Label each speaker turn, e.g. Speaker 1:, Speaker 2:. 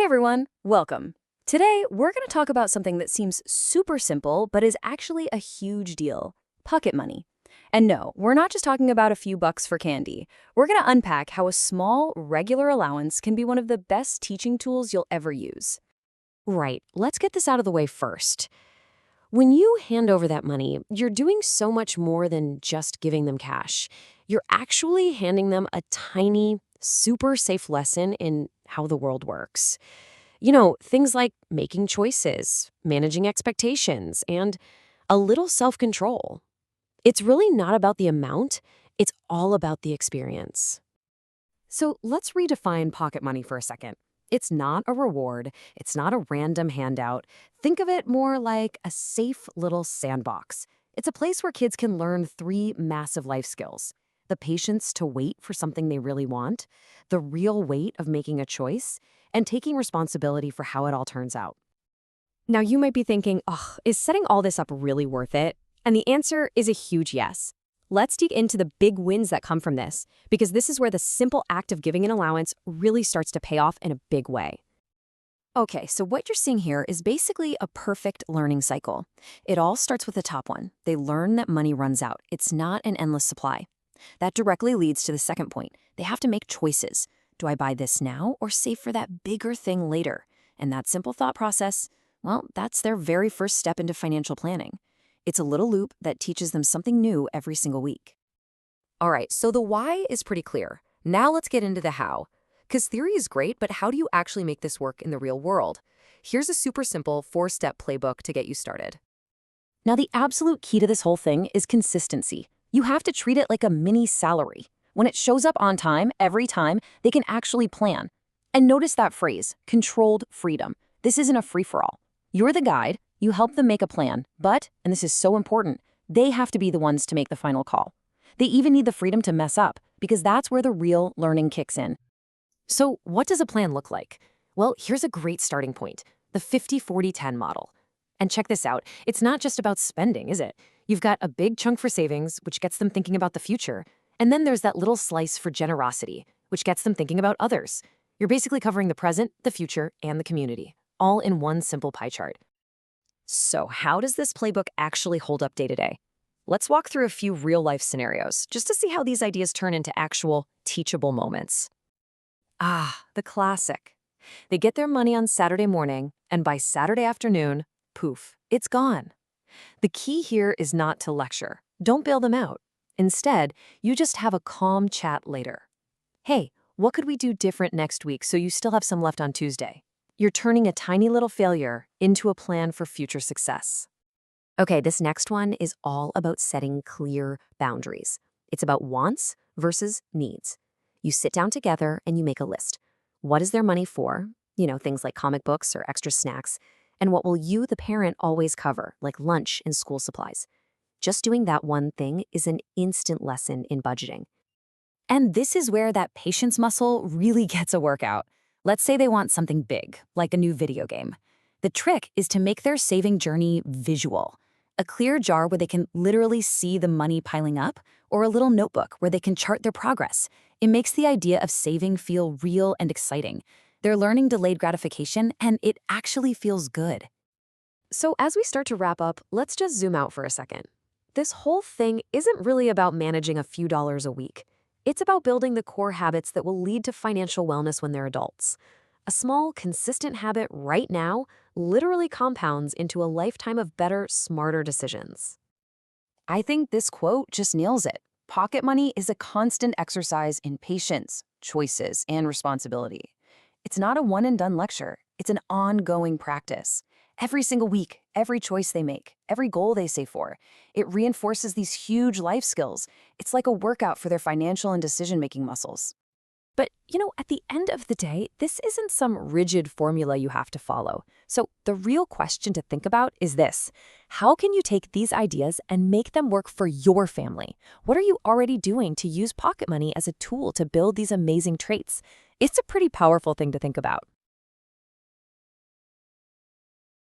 Speaker 1: everyone, welcome. Today, we're going to talk about something that seems super simple, but is actually a huge deal: pocket money. And no, we're not just talking about a few bucks for candy. We're going to unpack how a small, regular allowance can be one of the best teaching tools you'll ever use.
Speaker 2: Right, let's get this out of the way first. When you hand over that money, you're doing so much more than just giving them cash. You're actually handing them a tiny, super safe lesson in how the world works. Things like making choices, managing expectations, and a little self-control. It's really not about the amount, it's all about the experience. So let's redefine pocket money for a second. It's not a reward. It's not a random handout. Think of it more like a safe little sandbox. It's a place where kids can learn three massive life skills: the patience to wait for something they really want, the real weight of making a choice, and taking responsibility for how it all turns out.
Speaker 1: Now, you might be thinking, ugh, is setting all this up really worth it? And the answer is a huge yes. Let's dig into the big wins that come from this, because this is where the simple act of giving an allowance really starts to pay off in a big way. Okay, so what you're seeing here is basically a perfect learning cycle. It all starts with the top one. They learn that money runs out. It's not an endless supply. That directly leads to the second point. They have to make choices. Do I buy this now or save for that bigger thing later? And that simple thought process, well, that's their very first step into financial planning. It's a little loop that teaches them something new every single week.
Speaker 2: All right, so the why is pretty clear. Now let's get into the how. Because theory is great, but how do you actually make this work in the real world? Here's a super simple 4-step playbook to get you started.
Speaker 1: Now, the absolute key to this whole thing is consistency. You have to treat it like a mini salary. When it shows up on time, every time, they can actually plan. And notice that phrase, controlled freedom. This isn't a free-for-all. You're the guide, you help them make a plan, but, and this is so important, they have to be the ones to make the final call. They even need the freedom to mess up, because that's where the real learning kicks in.
Speaker 2: So what does a plan look like? Well, here's a great starting point: the 50-40-10 model. And check this out, it's not just about spending, is it? You've got a big chunk for savings, which gets them thinking about the future. And then there's that little slice for generosity, which gets them thinking about others. You're basically covering the present, the future, and the community, all in one simple pie chart. So how does this playbook actually hold up day to day? Let's walk through a few real-life scenarios just to see how these ideas turn into actual teachable moments. The classic. They get their money on Saturday morning, and by Saturday afternoon, poof, it's gone. The key here is not to lecture. Don't bail them out. Instead, you just have a calm chat later. Hey, what could we do different next week so you still have some left on Tuesday? You're turning a tiny little failure into a plan for future success. Okay, this next one is all about setting clear boundaries. It's about wants versus needs. You sit down together and you make a list. What is their money for? Things like comic books or extra snacks. And what will you, the parent, always cover, like lunch and school supplies? Just doing that one thing is an instant lesson in budgeting.
Speaker 1: And this is where that patience muscle really gets a workout. Let's say they want something big, like a new video game. The trick is to make their saving journey visual. A clear jar where they can literally see the money piling up, or a little notebook where they can chart their progress. It makes the idea of saving feel real and exciting. They're learning delayed gratification, and it actually feels good.
Speaker 2: So as we start to wrap up, let's just zoom out for a second. This whole thing isn't really about managing a few dollars a week. It's about building the core habits that will lead to financial wellness when they're adults. A small, consistent habit right now literally compounds into a lifetime of better, smarter decisions.
Speaker 1: I think this quote just nails it. Pocket money is a constant exercise in patience, choices, and responsibility. It's not a one-and-done lecture. It's an ongoing practice. Every single week, every choice they make, every goal they save for, it reinforces these huge life skills. It's like a workout for their financial and decision-making muscles. But, at the end of the day, this isn't some rigid formula you have to follow. So the real question to think about is this: how can you take these ideas and make them work for your family? What are you already doing to use pocket money as a tool to build these amazing traits? It's a pretty powerful thing to think about.